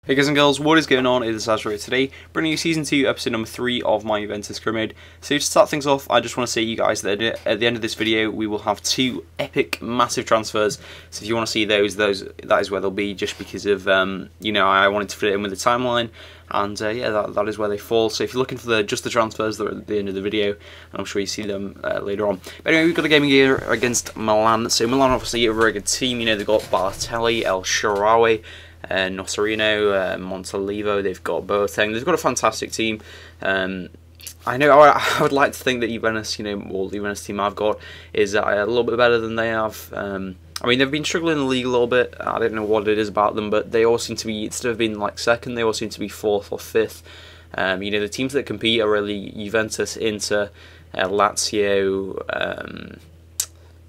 Hey guys and girls, what is going on? It is Zazzri today, bringing you Season 2, Episode number 3 of my Juventus career mode. So to start things off, I just want to say to you guys that at the end of this video, we will have two epic, massive transfers. So if you want to see those that is where they'll be, just because of, I wanted to fit it in with the timeline. And yeah, that is where they fall. So if you're looking for just the transfers, they're at the end of the video, and I'm sure you see them later on. But anyway, we've got a game here against Milan. So Milan, obviously, a very good team. You know, they've got Balotelli, El Shaarawy, Nocerino, Montalivo, they've got Boateng, they've got a fantastic team. I know I would like to think that Juventus, all the Juventus team I've got is a little bit better than they have. I mean, they've been struggling in the league a little bit. I don't know what it is about them, but they all seem to be, instead of being like second, they all seem to be fourth or fifth. The teams that compete are really Juventus, Inter, Lazio,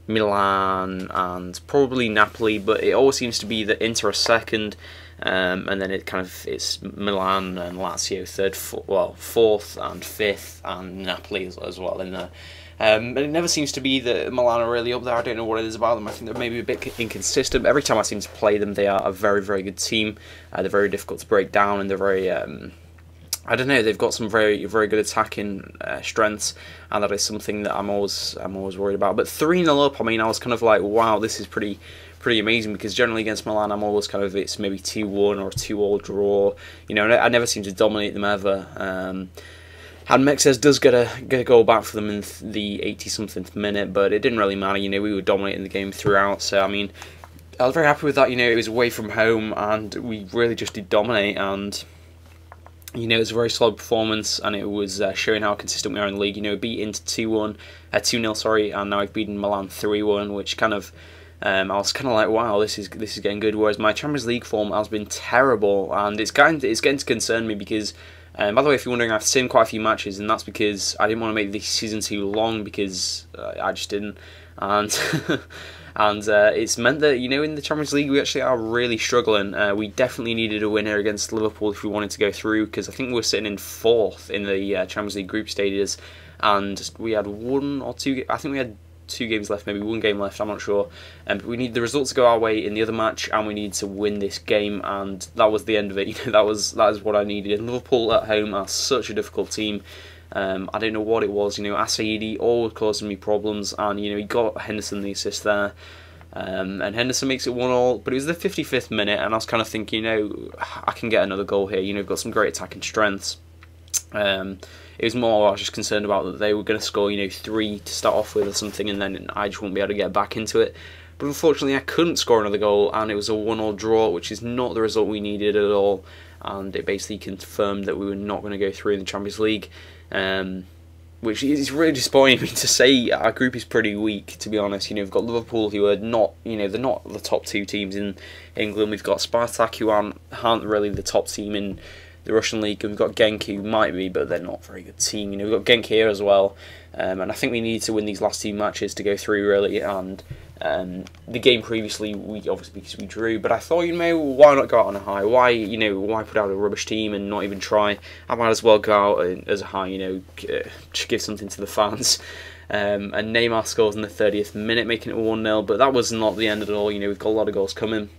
Milan and probably Napoli, but it always seems to be that Inter are second, and then it's Milan and Lazio third, fourth and fifth, and Napoli as well in there. And it never seems to be that Milan are really up there. I don't know what it is about them. I think they're maybe a bit inconsistent. Every time I seem to play them, they are a very, very good team. They're very difficult to break down, and they're very I don't know. They've got some very, very good attacking strengths, and that is something that I'm always worried about. But 3-0 up, I mean, I was kind of like, wow, this is pretty amazing, because generally against Milan, I'm always kind of, it's maybe 2-1 or a 2-2 draw. I never seem to dominate them ever. And Mexes does get a goal back for them in the 80-something minute, but it didn't really matter. We were dominating the game throughout. So I mean, I was very happy with that. It was away from home, and we really just did dominate. And it was a very solid performance, and it was showing how consistent we are in the league. Beat Inter 2-0, sorry, and now I've beaten Milan 3-1, which kind of, I was kind of like, wow, this is getting good. Whereas my Champions League form has been terrible, and it's getting to concern me because, by the way, if you're wondering, I've seen quite a few matches, and that's because I didn't want to make this season too long, because I just didn't, and. And it's meant that, in the Champions League we actually are really struggling. We definitely needed a winner against Liverpool if we wanted to go through, because I think we're sitting in fourth in the Champions League group stages, and we had I think we had 2 games left, maybe 1 game left, I'm not sure. But we need the results to go our way in the other match, and we need to win this game, and that was the end of it. That is what I needed. And Liverpool at home are such a difficult team. I don't know what it was. Asaidi always causing me problems, and he got Henderson the assist there, and Henderson makes it 1-1. But it was the 55th minute, and I was kind of thinking, I can get another goal here. We've got some great attacking strengths. It was more I was just concerned about that they were going to score 3 to start off with or something, and then I just wouldn't be able to get back into it. But unfortunately, I couldn't score another goal, and it was a 1-1 draw, which is not the result we needed at all. And it basically confirmed that we were not going to go through in the Champions League. Which is really disappointing. To say our group is pretty weak, to be honest. We've got Liverpool, who are not, they're not the top 2 teams in England. We've got Spartak, who aren't really the top team in the Russian league, and we've got Genk, who might be, but they're not a very good team. We've got Genk here as well, and I think we need to win these last 2 matches to go through, really. And the game previously, because we drew, but I thought, why not go out on a high? Why put out a rubbish team and not even try? I might as well go out as a high, to give something to the fans. And Neymar scores in the 30th minute, making it 1-0, but that was not the end at all. We've got a lot of goals coming.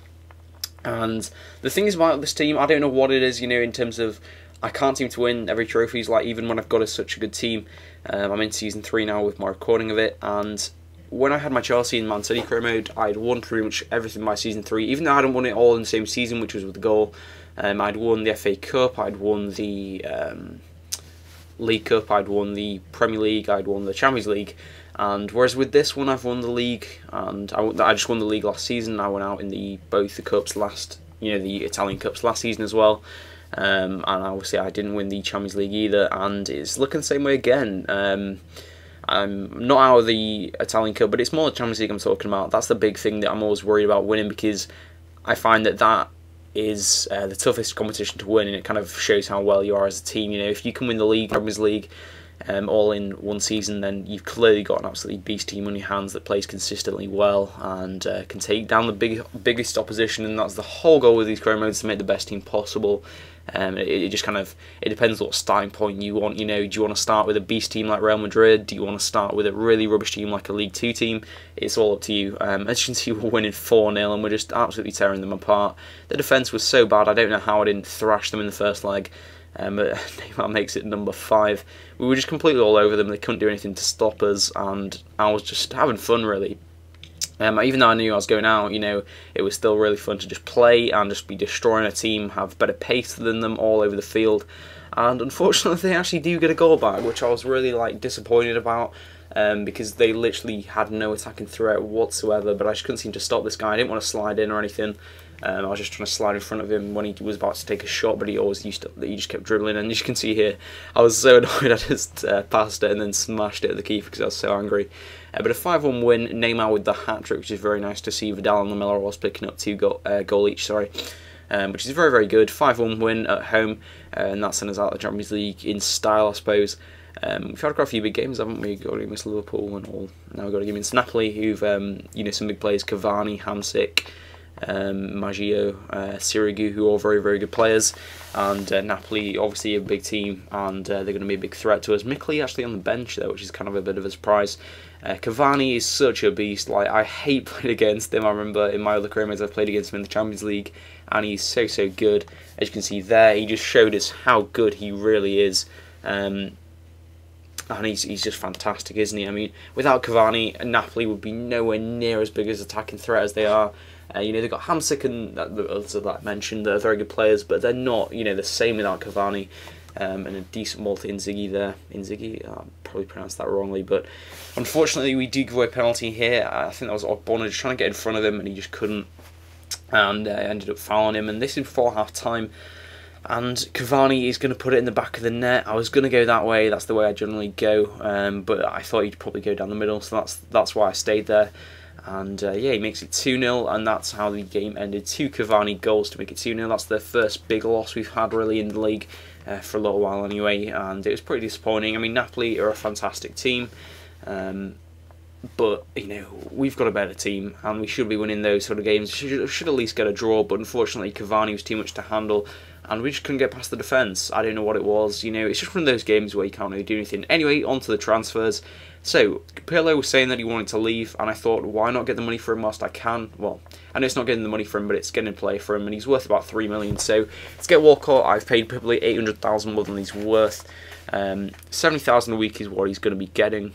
And the thing is about this team, I don't know what it is, in terms of, I can't seem to win every trophies, like even when I've got such a good team. I'm in Season 3 now with my recording of it, and when I had my Chelsea and Man City career mode, I'd won pretty much everything by Season 3, even though I hadn't won it all in the same season, which was with the goal. I'd won the FA Cup, I'd won the League Cup, I'd won the Premier League, I'd won the Champions League. And whereas with this one, I've won the league, and I just won the league last season. I went out in both the cups the Italian cups last season as well. And obviously I didn't win the Champions League either, and it's looking the same way again. I'm not out of the Italian Cup, but it's more the Champions League I'm talking about. That's the big thing that I'm always worried about winning, because I find that is the toughest competition to win, and it kind of shows how well you are as a team. If you can win the league, Champions League, all in one season, then you've clearly got an absolutely beast team on your hands that plays consistently well and can take down the biggest opposition, and that's the whole goal with these career modes, to make the best team possible. It just kind of, it depends what starting point you want. You know, do you want to start with a beast team like Real Madrid? Do you want to start with a really rubbish team like a League 2 team? It's all up to you. As you can see, we're winning 4-0 and we're just absolutely tearing them apart. The defence was so bad, I don't know how I didn't thrash them in the first leg. But Neymar makes it number 5. We were just completely all over them. They couldn't do anything to stop us, and I was just having fun, really. Even though I knew I was going out, you know, it was still really fun to just play and just be destroying a team, have better pace than them all over the field. And unfortunately, they actually do get a goal back, which I was really disappointed about, because they literally had no attacking threat whatsoever. But I just couldn't seem to stop this guy. I didn't want to slide in or anything. I was just trying to slide in front of him when he was about to take a shot, but he just kept dribbling. And as you can see here, I was so annoyed I just passed it and then smashed it at the keeper because I was so angry. But a 5-1 win, Neymar with the hat-trick, which is very nice to see. Vidal and Lamela was picking up 2 goal each, which is very, very good. 5-1 win at home, and that sent us out of the Champions League in style, I suppose. We've had quite a few big games, haven't we? Got against Liverpool and all. Now we've got against Napoli, who've some big players: Cavani, Hamsik, Maggio, Sirigu, who are all very, very good players. And Napoli, obviously a big team, and they're going to be a big threat to us. Mickley actually on the bench though, which is kind of a bit of a surprise. Cavani is such a beast. I hate playing against him. I remember in my other career modes I've played against him in the Champions League, and he's so, so good. As you can see there, he just showed us how good he really is. And he's just fantastic, isn't he? I mean, without Cavani, Napoli would be nowhere near as big as attacking threat as they are. They've got Hamsik and the others that I mentioned that are very good players, but they're not, the same without Cavani. And a decent ball to Inzaghi there. Inzaghi, I probably pronounced that wrongly, but unfortunately we do give away a penalty here. I think that was Ogbonna just trying to get in front of him, and he just couldn't, and ended up fouling him. And this is before half time, and Cavani is going to put it in the back of the net. I was going to go that way. That's the way I generally go, but I thought he'd probably go down the middle, so that's why I stayed there. And yeah, he makes it 2-0, and that's how the game ended. 2 Cavani goals to make it 2-0. That's the first big loss we've had really in the league for a little while anyway, and it was pretty disappointing. I mean, Napoli are a fantastic team, but we've got a better team, and we should be winning those sort of games. Should at least get a draw, but unfortunately Cavani was too much to handle, and we just couldn't get past the defence. I don't know what it was. It's just one of those games where you can't really do anything. Anyway, on to the transfers. So, Pirlo was saying that he wanted to leave, and I thought, why not get the money for him whilst I can? Well, I know it's not getting the money for him, but it's getting play for him, and he's worth about 3 million. So, let's get Walcott. I've paid probably 800,000 more than he's worth. 70,000 a week is what he's going to be getting.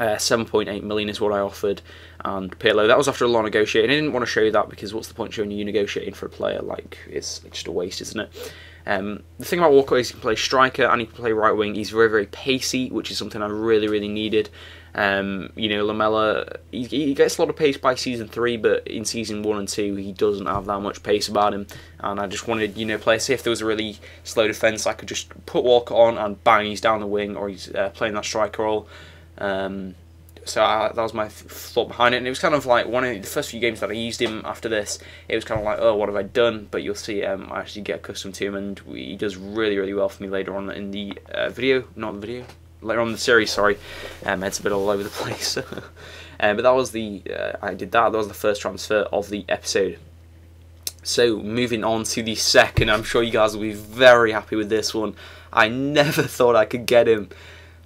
7.8 million is what I offered. And Pirlo, that was after a lot of negotiating. I didn't want to show you that because what's the point showing you negotiating for a player? It's just a waste, isn't it? The thing about Walcott is he can play striker and he can play right wing. He's very, very pacey, which is something I really, really needed. Lamela, he gets a lot of pace by season 3, but in season 1 and 2 he doesn't have that much pace about him. And I just wanted, play. Say if there was a really slow defence, I could just put Walcott on and bang, he's down the wing, or he's playing that striker role. So that was my thought behind it, and it was kind of like one of the first few games that I used him after this. It was kind of like, oh, what have I done? But you'll see, I actually get accustomed to him, and he does really, really well for me later on in the later on in the series. Sorry, it's a bit all over the place. But that was that was the first transfer of the episode. So moving on to the second, I'm sure you guys will be very happy with this one. I never thought I could get him.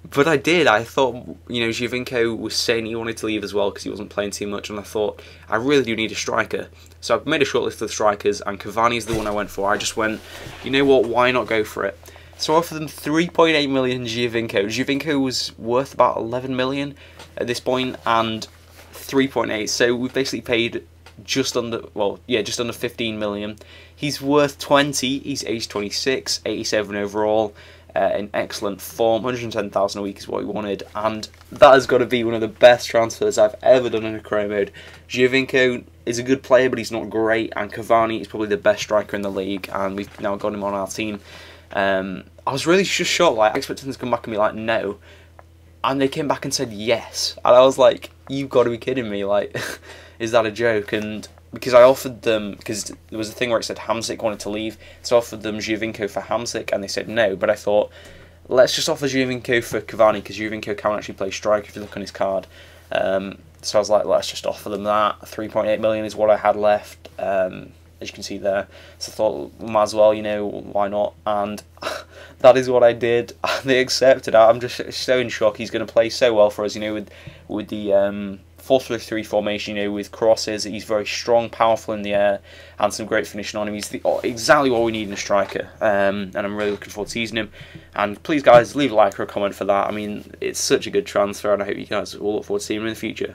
But I did. I thought, Giovinco was saying he wanted to leave as well because he wasn't playing too much, and I thought, I really do need a striker. So I've made a shortlist of strikers, and Cavani is the one I went for. I just went, you know what, why not go for it? So I offered them 3.8 million Giovinco. Giovinco was worth about 11 million at this point, and 3.8. So we've basically paid just under 15 million. He's worth 20. He's age 26, 87 overall. In excellent form, 110,000 a week is what we wanted, and that has got to be one of the best transfers I've ever done in a career mode. Giovinco is a good player, but he's not great, and Cavani is probably the best striker in the league, and we've now got him on our team. I was really just shocked, I expected them to come back and be like, no, and they came back and said yes, and I was like, you've got to be kidding me, is that a joke? And because I offered them, because there was a thing where it said Hamsik wanted to leave, so I offered them Giovinco for Hamsik, and they said no, but I thought, let's just offer Juventus for Cavani, because Juventus can actually play striker if you look on his card. So I was like, let's just offer them that. 3.8 million is what I had left, as you can see there. So I thought, might as well, you know, why not? And that is what I did. They accepted. I'm just so in shock. He's going to play so well for us, you know, with the 4-3-3 formation, you know, with crosses. He's very strong, powerful in the air, and some great finishing on him. He's exactly what we need in a striker, and I'm really looking forward to using him. And please, guys, leave a like or a comment for that. I mean, it's such a good transfer, and I hope you guys will look forward to seeing him in the future.